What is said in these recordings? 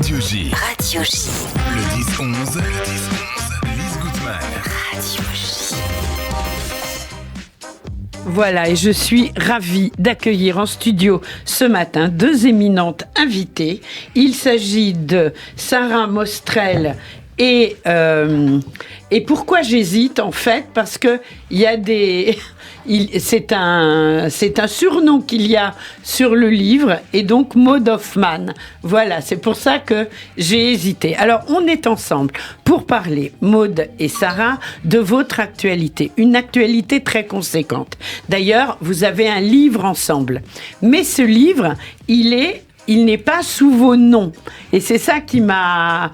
Radio J. Radio J. Le 10-11. Lise Gutmann. Radio J. Voilà, et je suis ravie d'accueillir en studio ce matin deux éminentes invitées. Il s'agit de Sarah Mostrel et pourquoi j'hésite en fait, parce que il y a des... C'est un surnom qu'il y a sur le livre, et donc Maud Hoffman. Voilà, c'est pour ça que j'ai hésité. Alors, on est ensemble pour parler, Maud et Sarah, de votre actualité. Une actualité très conséquente. D'ailleurs, vous avez un livre ensemble. Mais ce livre, il n'est pas sous vos noms. Et c'est ça qui m'a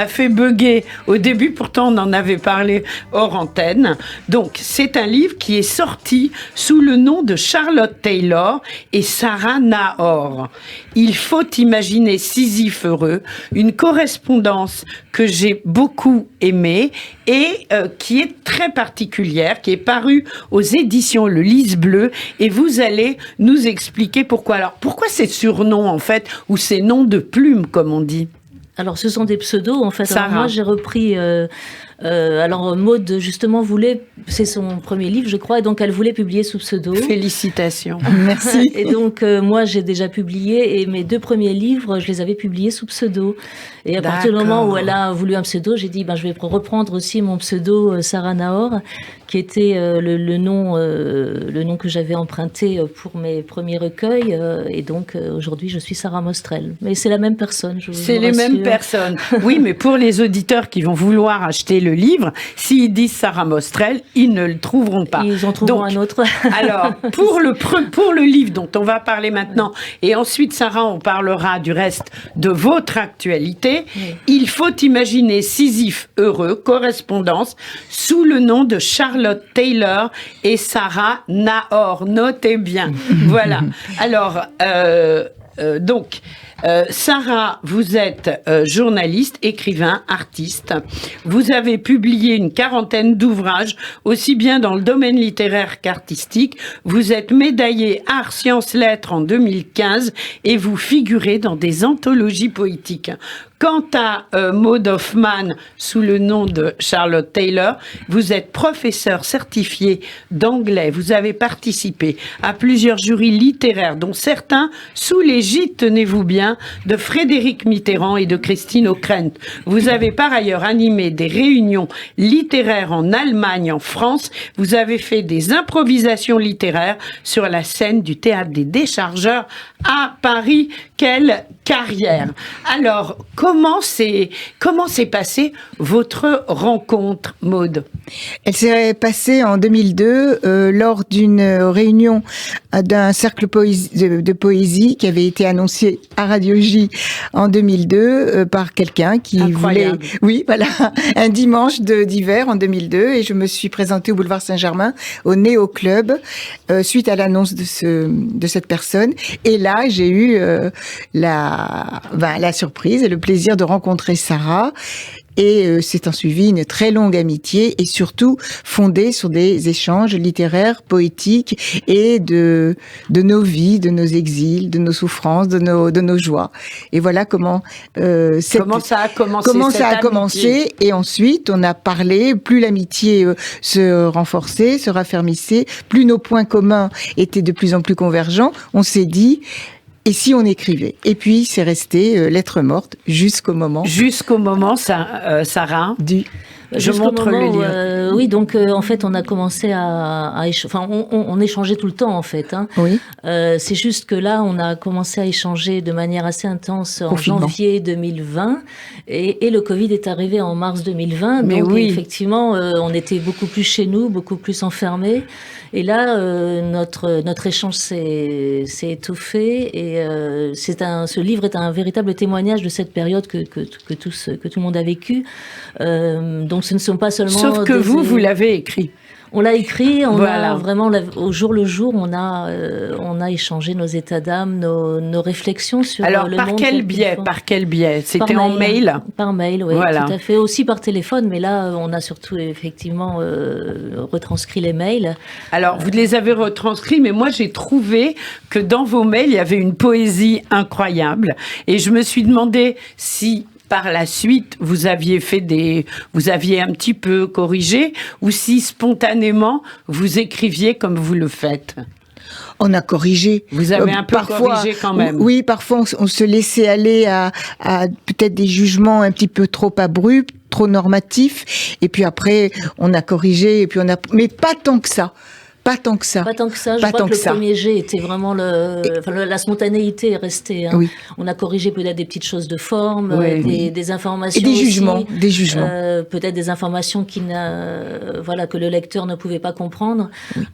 fait bugger au début. Pourtant, on en avait parlé hors antenne. Donc, c'est un livre qui est sorti sous le nom de Charlotte Taylor et Sarah Nahor. Il faut imaginer Sisyphe heureux, une correspondance que j'ai beaucoup aimée et qui est très particulière, qui est parue aux éditions Le Lys Bleu. Et vous allez nous expliquer pourquoi. Alors, pourquoi ces surnoms, en fait, ou ces noms de plumes, comme on dit? Alors, ce sont des pseudos, en fait. Sarah. Alors, moi, j'ai repris... alors, Maud, justement, c'est son premier livre, je crois, et donc elle voulait publier sous pseudo. Félicitations. Merci. Et donc, moi, j'ai déjà publié, et mes deux premiers livres, je les avais publiés sous pseudo. Et à partir du moment où elle a voulu un pseudo, j'ai dit, je vais reprendre aussi mon pseudo Sarah Nahor, qui était le nom que j'avais emprunté pour mes premiers recueils. Et donc, aujourd'hui, je suis Sarah Mostrel. Mais c'est la même personne, je vous C'est les mêmes personnes. Oui, mais pour les auditeurs qui vont vouloir acheter le livre, s'ils disent Sarah Mostrel, ils ne le trouveront pas. Ils en trouveront un autre. Alors, pour le livre dont on va parler maintenant, et ensuite, Sarah, on parlera du reste de votre actualité, il faut imaginer Sisyphe heureux, correspondance, sous le nom de Charlotte Taylor et Sarah Nahor. Notez bien. Voilà. Alors, Sarah, vous êtes journaliste, écrivain, artiste. Vous avez publié une quarantaine d'ouvrages, aussi bien dans le domaine littéraire qu'artistique. Vous êtes médaillée Arts, Sciences, Lettres en 2015 et vous figurez dans des anthologies poétiques. Quant à Maud Hoffman, sous le nom de Charlotte Taylor, vous êtes professeur certifié d'anglais. Vous avez participé à plusieurs jurys littéraires, dont certains sous l'égide, tenez-vous bien, de Frédéric Mitterrand et de Christine Ockrent. Vous avez par ailleurs animé des réunions littéraires en Allemagne, en France. Vous avez fait des improvisations littéraires sur la scène du Théâtre des Déchargeurs à Paris. Quelle carrière! Alors, comment s'est passée votre rencontre, Maud? Elle s'est passée en 2002 lors d'une réunion d'un cercle de poésie qui avait été annoncé à Radio J en 2002 par quelqu'un qui Incroyable. voulait... Oui, voilà, un dimanche d'hiver en 2002, et je me suis présentée au boulevard Saint-Germain au Néo Club suite à l'annonce de cette personne. Et là, j'ai eu la surprise et le plaisir de rencontrer Sarah. Et c'est en suivi une très longue amitié, et surtout fondée sur des échanges littéraires, poétiques, et de nos vies, de nos exils, de nos souffrances, de nos joies. Et voilà comment ça a commencé. Et ensuite, on a parlé, plus l'amitié se renforçait, se raffermissait, plus nos points communs étaient de plus en plus convergents, on s'est dit... Et si on écrivait? Et puis, c'est resté lettre morte jusqu'au moment... Sarah. Je montre le livre. Oui, donc en fait, on a commencé à échanger. Enfin, on échangeait tout le temps, en fait. Hein. Oui. C'est juste que là, on a commencé à échanger de manière assez intense en janvier 2020, et le Covid est arrivé en mars 2020. Mais donc, oui. effectivement, on était beaucoup plus chez nous, beaucoup plus enfermés. Et là, notre échange s'est étoffé, et ce livre est un véritable témoignage de cette période que tout le monde a vécue. Donc, ce ne sont pas seulement... Sauf que vous l'avez écrit. On l'a écrit, on Voilà. a vraiment, au jour le jour, on a échangé nos états d'âme, nos réflexions sur Alors, le par monde. quel tel qu'il biais? faut. Par quel biais? C'était Par en mail? Par mail, oui, Voilà. tout à fait. Aussi par téléphone, mais là, on a surtout effectivement retranscrit les mails. Alors, vous les avez retranscrits, mais moi, j'ai trouvé que dans vos mails, il y avait une poésie incroyable. Et je me suis demandé si, par la suite, vous aviez un petit peu corrigé, ou si spontanément, vous écriviez comme vous le faites. On a corrigé. Vous avez un peu corrigé quand même. Oui, parfois on se laissait aller à peut-être des jugements un petit peu trop abrupts, trop normatifs. Et puis après, on a corrigé. Et puis mais pas tant que ça. Pas tant que ça. Pas tant que ça. Je Pas crois tant que que le ça. premier jet était vraiment la spontanéité est restée. Hein. Oui. On a corrigé peut-être des petites choses de forme, Oui. des informations Et des aussi, jugements. Des jugements. peut-être des informations que le lecteur ne pouvait pas comprendre.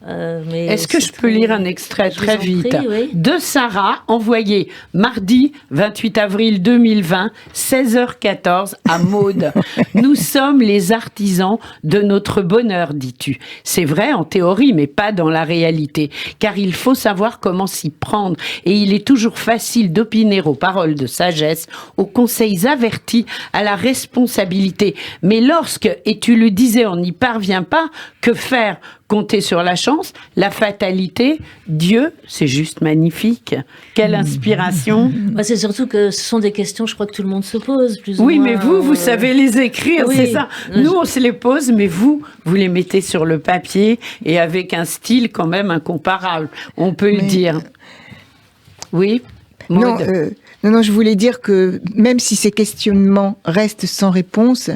Mais Est-ce que je peux lire un extrait Je vous très en vite prie, oui. de Sarah, envoyé mardi 28 avril 2020, 16h14 à Maude. Nous sommes les artisans de notre bonheur, dis-tu. C'est vrai en théorie, mais pas dans la réalité, car il faut savoir comment s'y prendre, et il est toujours facile d'opiner aux paroles de sagesse, aux conseils avertis, à la responsabilité. Mais lorsque, et tu le disais, on n'y parvient pas, que faire? Compter sur la chance, la fatalité, Dieu, c'est juste magnifique. Quelle inspiration. C'est surtout que ce sont des questions, je crois que tout le monde se pose, plus ou Oui, moins. mais vous savez les écrire, oui. c'est ça. Nous, on se les pose, mais vous les mettez sur le papier et avec un style quand même incomparable, on peut le dire. Oui, Non, Maud. non, je voulais dire que même si ces questionnements restent sans réponse,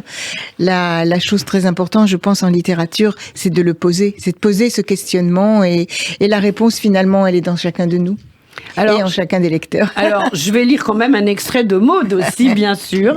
la chose très importante, je pense, en littérature, c'est de le poser. C'est de poser ce questionnement et la réponse, finalement, elle est dans chacun de nous. Et en chacun des lecteurs. Alors, je vais lire quand même un extrait de Maud aussi, bien sûr.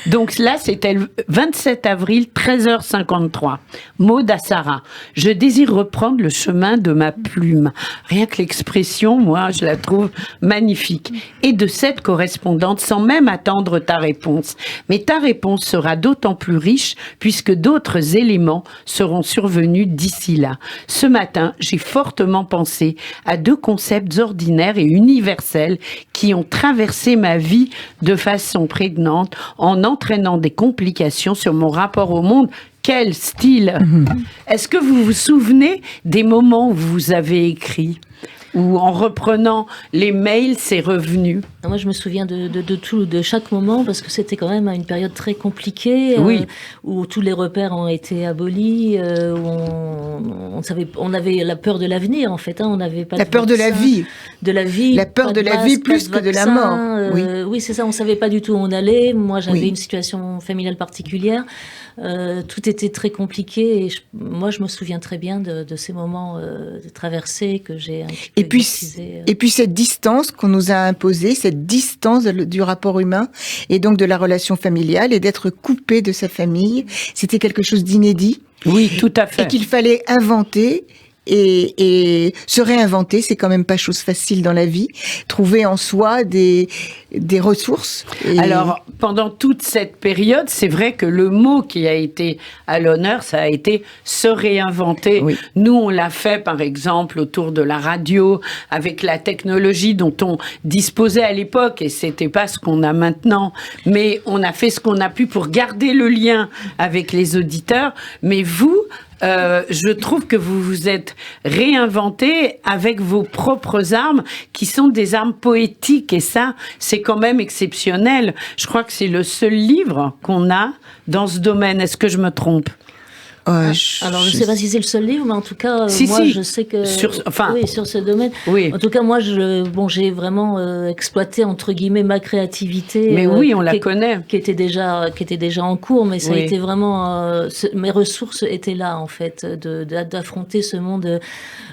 Donc là, c'était le 27 avril, 13h53. Maud à Sarah. Je désire reprendre le chemin de ma plume. Rien que l'expression, moi, je la trouve magnifique. Et de cette correspondante, sans même attendre ta réponse. Mais ta réponse sera d'autant plus riche puisque d'autres éléments seront survenus d'ici là. Ce matin, j'ai fortement pensé à deux concepts ordinaires et universels qui ont traversé ma vie de façon prégnante en entraînant des complications sur mon rapport au monde. Quel style! Est-ce que vous vous souvenez des moments où vous avez écrit? Ou en reprenant les mails, c'est revenu? Moi, je me souviens de tout, de chaque moment, parce que c'était quand même une période très compliquée, Oui. où tous les repères ont été abolis, où on avait la peur de l'avenir, en fait. Hein, on n'avait pas La peur de la vaccin, vie. de la vie, La peur pas de la masque, vie pas plus que de la vaccin, mort. Oui, c'est ça. On savait pas du tout où on allait. Moi, j'avais Oui. une situation familiale particulière. Tout était très compliqué. Et moi, je me souviens très bien de ces moments de traversée que j'ai un petit peu exorcisé. Et puis cette distance qu'on nous a imposée, cette distance du rapport humain et donc de la relation familiale et d'être coupé de sa famille, c'était quelque chose d'inédit. Oui, tout à fait. Et qu'il fallait inventer. Et se réinventer, c'est quand même pas chose facile dans la vie. Trouver en soi des ressources. Alors, pendant toute cette période, c'est vrai que le mot qui a été à l'honneur, ça a été se réinventer. Oui. Nous, on l'a fait, par exemple, autour de la radio, avec la technologie dont on disposait à l'époque, et c'était pas ce qu'on a maintenant. Mais on a fait ce qu'on a pu pour garder le lien avec les auditeurs. Mais vous, je trouve que vous vous êtes réinventé avec vos propres armes, qui sont des armes poétiques, et ça, c'est quand même exceptionnel. Je crois que c'est le seul livre qu'on a dans ce domaine. Est-ce que je me trompe? Alors, je ne sais pas si c'est le seul livre, mais en tout cas, moi, je sais que... oui, sur ce domaine. Oui. En tout cas, moi, j'ai vraiment exploité, entre guillemets, ma créativité. Mais oui, on la connaît. Qui était déjà en cours, mais ça a Oui. été vraiment... mes ressources étaient là, en fait, d'affronter ce monde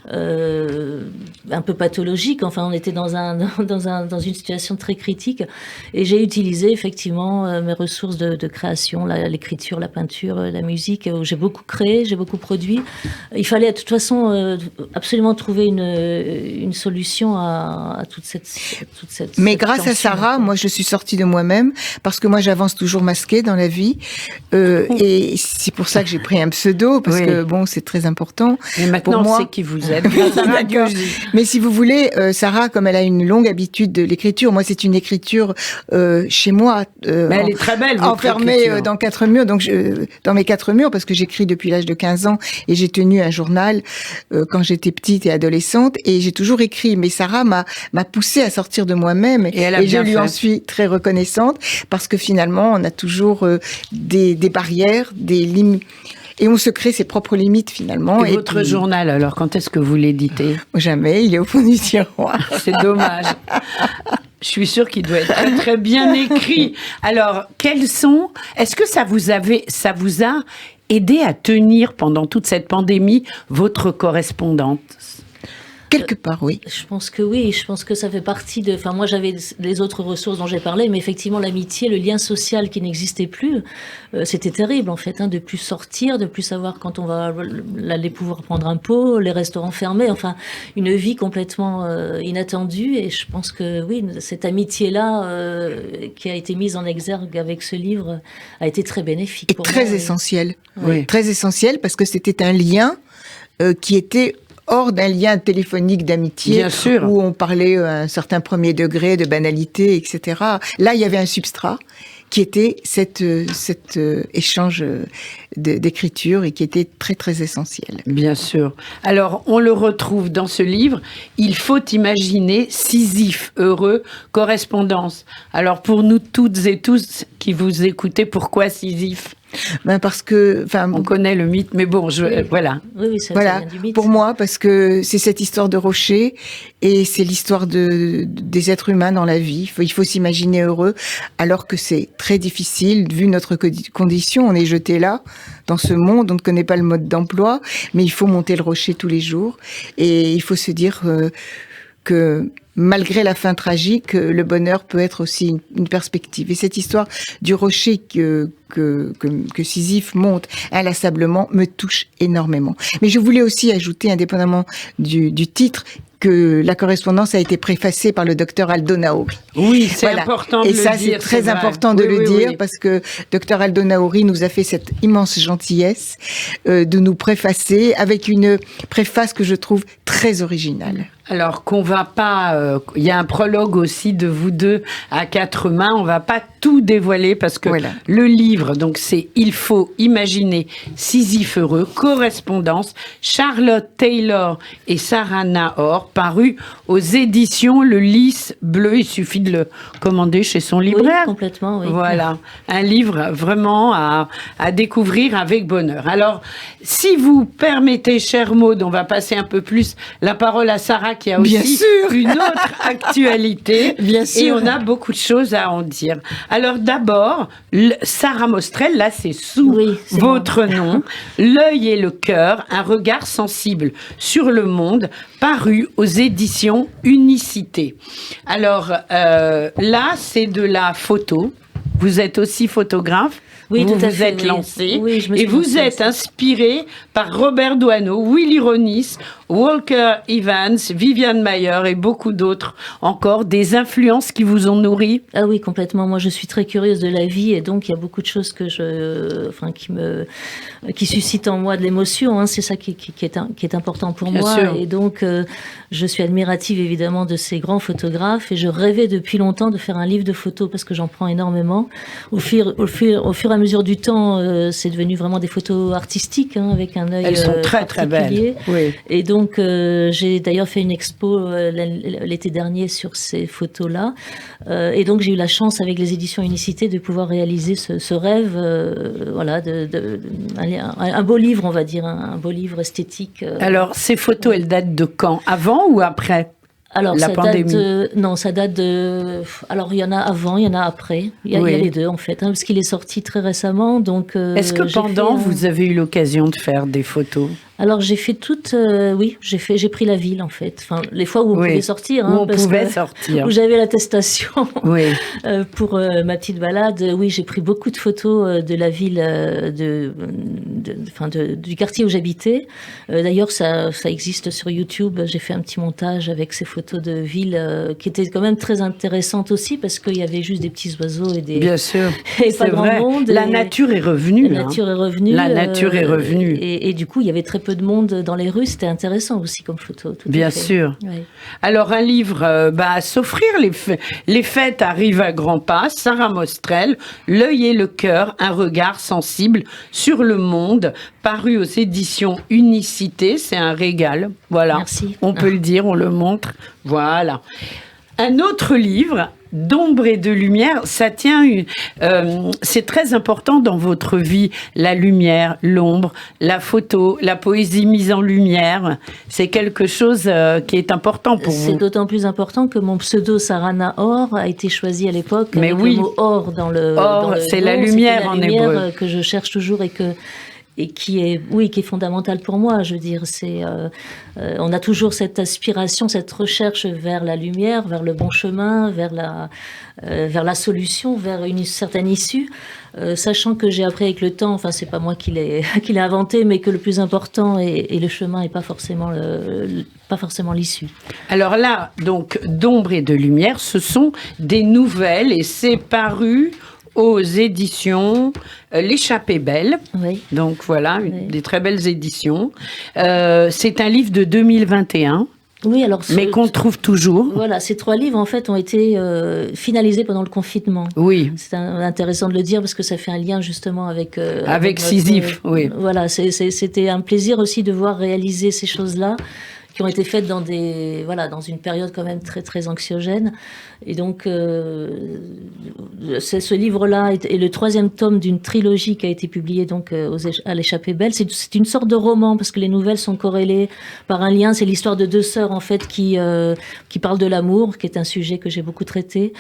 un peu pathologique. Enfin, on était dans une situation très critique. Et j'ai utilisé effectivement mes ressources de création, l'écriture, la peinture, la musique. Où j'ai beaucoup créé, j'ai beaucoup produit. Il fallait de toute façon absolument trouver une solution à toute cette Mais cette grâce à tension. Sarah, moi je suis sortie de moi-même parce que moi j'avance toujours masquée dans la vie et c'est pour ça que j'ai pris un pseudo parce Oui. que bon c'est très important. Et maintenant, Pour moi- on sait qui vous êtes. grâce à Radio D'accord. J. Mais si vous voulez, Sarah, comme elle a une longue habitude de l'écriture, moi c'est une écriture chez moi, Mais elle est très belle, votre enfermée écriture. dans 4 murs, donc dans mes 4 murs parce que j'écris depuis l'âge de 15 ans et j'ai tenu un journal quand j'étais petite et adolescente et j'ai toujours écrit. Mais Sarah m'a poussée à sortir de moi-même Et elle a je bien lui fait. en suis très reconnaissante parce que finalement on a toujours des barrières, des limites. Et on se crée ses propres limites finalement. Et votre puis, journal, alors, quand est-ce que vous l'éditez? Jamais, il est au fond du tiroir. C'est dommage. Je suis sûre qu'il doit être très, très bien écrit. Alors, est-ce que ça vous a aidé à tenir pendant toute cette pandémie votre correspondante? Quelque part, oui. Je pense que oui, je pense que ça fait partie de... Enfin, moi, j'avais les autres ressources dont j'ai parlé, mais effectivement, l'amitié, le lien social qui n'existait plus, c'était terrible, en fait, de plus sortir, de plus savoir quand on va aller pouvoir prendre un pot, les restaurants fermés, enfin, une vie complètement inattendue. Et je pense que, oui, cette amitié-là, qui a été mise en exergue avec ce livre, a été très bénéfique Et pour très moi. essentiel. Oui. Très essentiel parce que c'était un lien qui était hors d'un lien téléphonique d'amitié Bien sûr. où on parlait à un certain premier degré de banalité, etc. Là, il y avait un substrat qui était cet échange d'écriture et qui était très, très essentiel. Bien sûr. Alors, on le retrouve dans ce livre. Il faut imaginer Sisyphe heureux, correspondance. Alors, pour nous toutes et tous qui vous écoutez, pourquoi Sisyphe? Ben parce que, enfin, On connaît le mythe, mais bon, voilà. Oui, ça voilà, vient du mythe. pour moi, parce que c'est cette histoire de rocher et c'est l'histoire des êtres humains dans la vie. Il faut s'imaginer heureux, alors que c'est très difficile, vu notre condition. On est jeté là, dans ce monde, on ne connaît pas le mode d'emploi, mais il faut monter le rocher tous les jours. Et il faut se dire que malgré la fin tragique, le bonheur peut être aussi une perspective. Et cette histoire du rocher que Sisyphe monte inlassablement me touche énormément. Mais je voulais aussi ajouter, indépendamment du titre, que la correspondance a été préfacée par le docteur Aldo Naori. Oui, c'est Voilà. important de Et le ça, dire. c'est très vrai. important de Oui, le oui, dire oui. parce que docteur Aldo Naori nous a fait cette immense gentillesse de nous préfacer avec une préface que je trouve très originale. Alors qu'on va pas, il y a un prologue aussi de vous deux à 4 mains. On va pas tout dévoiler parce que Voilà. le livre, donc c'est Il faut imaginer Sisyphe heureux, correspondance, Charlotte Taylor et Sarah Nahor, paru aux éditions Le Lys Bleu. Il suffit de le commander chez son Oui, libraire. complètement, oui. Voilà, un livre vraiment à découvrir avec bonheur. Alors, si vous permettez, cher Maud, on va passer un peu plus la parole à Sarah qui a Bien aussi sûr. une autre actualité. Bien Et sûr. on a beaucoup de choses à en dire. Alors d'abord, Sarah Mostrel, là c'est sous Oui, c'est votre nom, L'œil et le cœur, un regard sensible sur le monde, paru aux éditions Unicité. Alors là, c'est de la photo. Vous êtes aussi photographe. Oui, vous tout à vous fait, êtes oui. lancé. Oui, je me et suis vous lancée êtes aussi. inspiré par Robert Doisneau, Willy Ronis, Walker Evans, Viviane Mayer et beaucoup d'autres encore, des influences qui vous ont nourri. Ah oui, complètement. Moi, je suis très curieuse de la vie et donc il y a beaucoup de choses qui suscitent en moi de l'émotion. Hein. C'est ça qui est important pour Bien moi. sûr. Et donc, je suis admirative évidemment de ces grands photographes et je rêvais depuis longtemps de faire un livre de photos parce que j'en prends énormément. Au fur et à mesure du temps, c'est devenu vraiment des photos artistiques hein, avec un œil Elles sont très très particulier. belles. Oui. Et donc, j'ai d'ailleurs fait une expo l'été dernier sur ces photos-là. Et donc, j'ai eu la chance, avec les éditions Unicité, de pouvoir réaliser ce rêve, voilà, un beau livre, on va dire, un beau livre esthétique. Alors, ces photos, elles datent de quand? Avant ou après Alors, la ça pandémie? ça date de... Alors, il y en a avant, il y en a après. Il y a les deux, en fait, hein, parce qu'il est sorti très récemment. Donc, Est-ce que pendant, vous avez eu l'occasion de faire des photos? Alors j'ai fait j'ai pris la ville en fait. Enfin, les fois où on pouvait sortir. Où on pouvait sortir. Où j'avais l'attestation Oui. pour ma petite balade. Oui, j'ai pris beaucoup de photos de la ville, du quartier où j'habitais. D'ailleurs, ça existe sur YouTube. J'ai fait un petit montage avec ces photos de ville qui étaient quand même très intéressantes aussi parce qu'il y avait juste des petits oiseaux et des. Bien sûr. Et pas grand monde. La nature est revenue. La nature est revenue. La nature est revenue. Et du coup, il y avait très peu de monde dans les rues. C'était intéressant aussi comme photo. Bien sûr. Oui. Alors, un livre à s'offrir. Les fêtes arrivent à grands pas. Sarah Mostrel, L'œil et le cœur, un regard sensible sur le monde, paru aux éditions Unicité. C'est un régal. Voilà. Merci. On peut le dire, on le montre. Voilà. Un autre livre, D'ombre et de lumière, ça tient c'est très important dans votre vie, la lumière, l'ombre, la photo, la poésie mise en lumière. C'est quelque chose qui est important pour vous. C'est d'autant plus important que mon pseudo Sarah Nahor a été choisi à l'époque avec le mot or dans le. Or, c'est la lumière en hébreu que je cherche toujours et qui est fondamentale pour moi. Je veux dire, on a toujours cette aspiration, cette recherche vers la lumière, vers le bon chemin, vers la solution, vers une certaine issue. Sachant que j'ai appris avec le temps, enfin c'est pas moi qui l'ai inventé, mais que le plus important est le chemin et pas forcément l'issue. Alors là, donc d'ombre et de lumière, ce sont des nouvelles et c'est paru aux éditions L'Échappée Belle. Oui. Donc voilà, des très belles éditions. C'est un livre de 2021. Oui, alors mais qu'on trouve toujours. Voilà, ces 3 livres en fait ont été finalisés pendant le confinement. Oui. C'est intéressant de le dire parce que ça fait un lien justement avec Sisyphe. Oui. Voilà, c'était un plaisir aussi de voir réaliser ces choses-là qui ont été faites dans une période quand même très très anxiogène. Et donc ce livre-là est le 3e tome d'une trilogie qui a été publiée donc à l'Échappée Belle. C'est une sorte de roman parce que les nouvelles sont corrélées par un lien. C'est l'histoire de 2 sœurs en fait qui parlent de l'amour, qui est un sujet que j'ai beaucoup traité.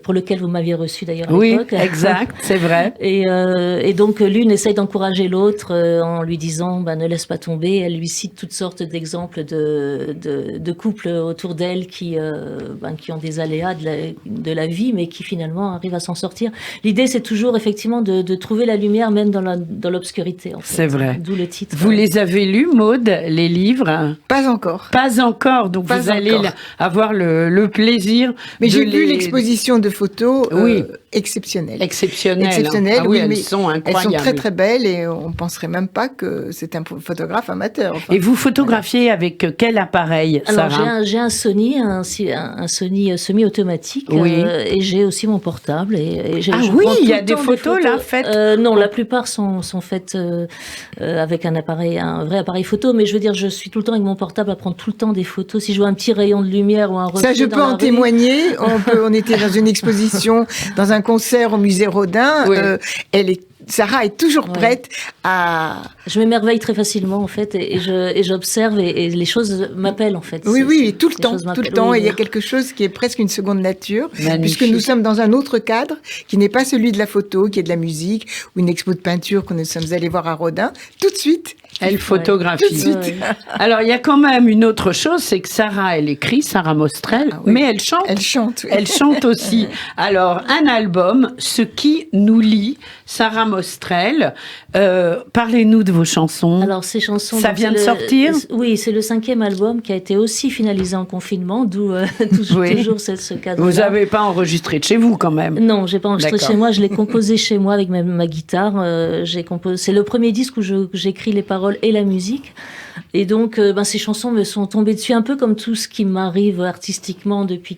Pour lequel vous m'aviez reçu d'ailleurs à l'époque. Oui, exact, c'est vrai. Et donc l'une essaye d'encourager l'autre en lui disant ne laisse pas tomber. Elle lui cite toutes sortes d'exemples de couples autour d'elle qui ont des aléas de la vie, mais qui finalement arrivent à s'en sortir. L'idée, c'est toujours effectivement de trouver la lumière même dans l'obscurité. En fait. C'est vrai. D'où le titre. Vous les avez lus, Maude, les livres? Pas encore. Pas encore. Donc vous allez avoir le plaisir. Mais j'ai vu l'exposition de photos exceptionnelles. Exceptionnelles. Ah oui, elles sont incroyables. Elles sont très très belles et on penserait même pas que c'est un photographe amateur. Enfin. Et vous photographiez avec quel appareil, Alors Sarah? j'ai un Sony, un Sony semi-automatique, et j'ai aussi mon portable. Il y a des photos là faites. Non, la plupart sont faites avec un vrai appareil photo, mais je veux dire, je suis tout le temps avec mon portable à prendre tout le temps des photos. Si je vois un petit rayon de lumière ou un reflet. Ça, je peux en témoigner. On était dans une exposition, dans un concert au musée Rodin. Oui. Sarah est toujours prête à... Je m'émerveille très facilement, en fait, et j'observe, et les choses m'appellent, en fait. Oui, tout le temps. Et il y a quelque chose qui est presque une seconde nature, puisque nous sommes dans un autre cadre, qui n'est pas celui de la photo, qui est de la musique, ou une expo de peinture que nous sommes allés voir à Rodin. Tout de suite, elle photographie. Tout de suite. Ouais. Alors, il y a quand même une autre chose, c'est que Sarah, elle écrit, Sarah Mostrel, mais elle chante. Elle chante, oui. Elle chante aussi. Alors, un album, Ce qui nous lie, Sarah Mostrel. Parlez-nous de vos chansons. Alors, ces chansons... Ça vient de sortir? Oui, c'est le 5e album qui a été aussi finalisé en confinement, d'où toujours ce cadre-là. Vous n'avez pas enregistré de chez vous, quand même? Non, j'ai pas enregistré chez moi. Je l'ai composé chez moi avec ma guitare. C'est le premier disque où j'écris les paroles et la musique. Et donc, ces chansons me sont tombées dessus un peu comme tout ce qui m'arrive artistiquement depuis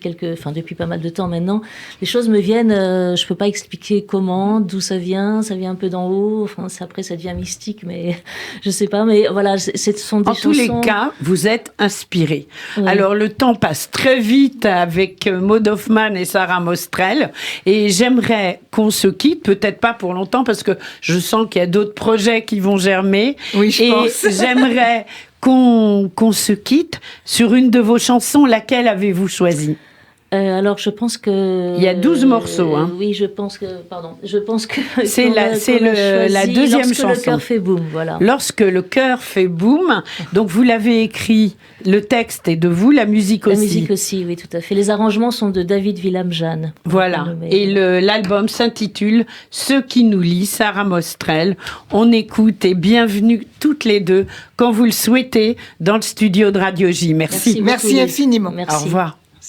pas mal de temps maintenant. Les choses me viennent, je peux pas expliquer comment, d'où ça vient un peu d'en haut. Enfin, après, ça devient mystique, mais je sais pas. Mais voilà, ce sont des chansons. En tous les cas, vous êtes inspirés. Oui. Alors, le temps passe très vite avec Maud Hoffman et Sarah Mostrel. Et j'aimerais qu'on se quitte, peut-être pas pour longtemps, parce que je sens qu'il y a d'autres projets qui vont germer. Oui, je pense. J'aimerais qu'on se quitte sur une de vos chansons. Laquelle avez-vous choisi? Alors, je pense que... Il y a 12 morceaux, hein. Oui, je pense que... C'est la deuxième chanson. Lorsque le cœur fait boum, voilà. Lorsque le cœur fait boum. Donc, vous l'avez écrit, le texte est de vous, la musique aussi. La musique aussi, oui, tout à fait. Les arrangements sont de David Wilhelm-Jeanne. Voilà. Et l'album s'intitule « Ce qui nous lie », Sarah Mostrel. On écoute et bienvenue toutes les deux, quand vous le souhaitez, dans le studio de Radio J. Merci. Merci infiniment. Merci. Au revoir.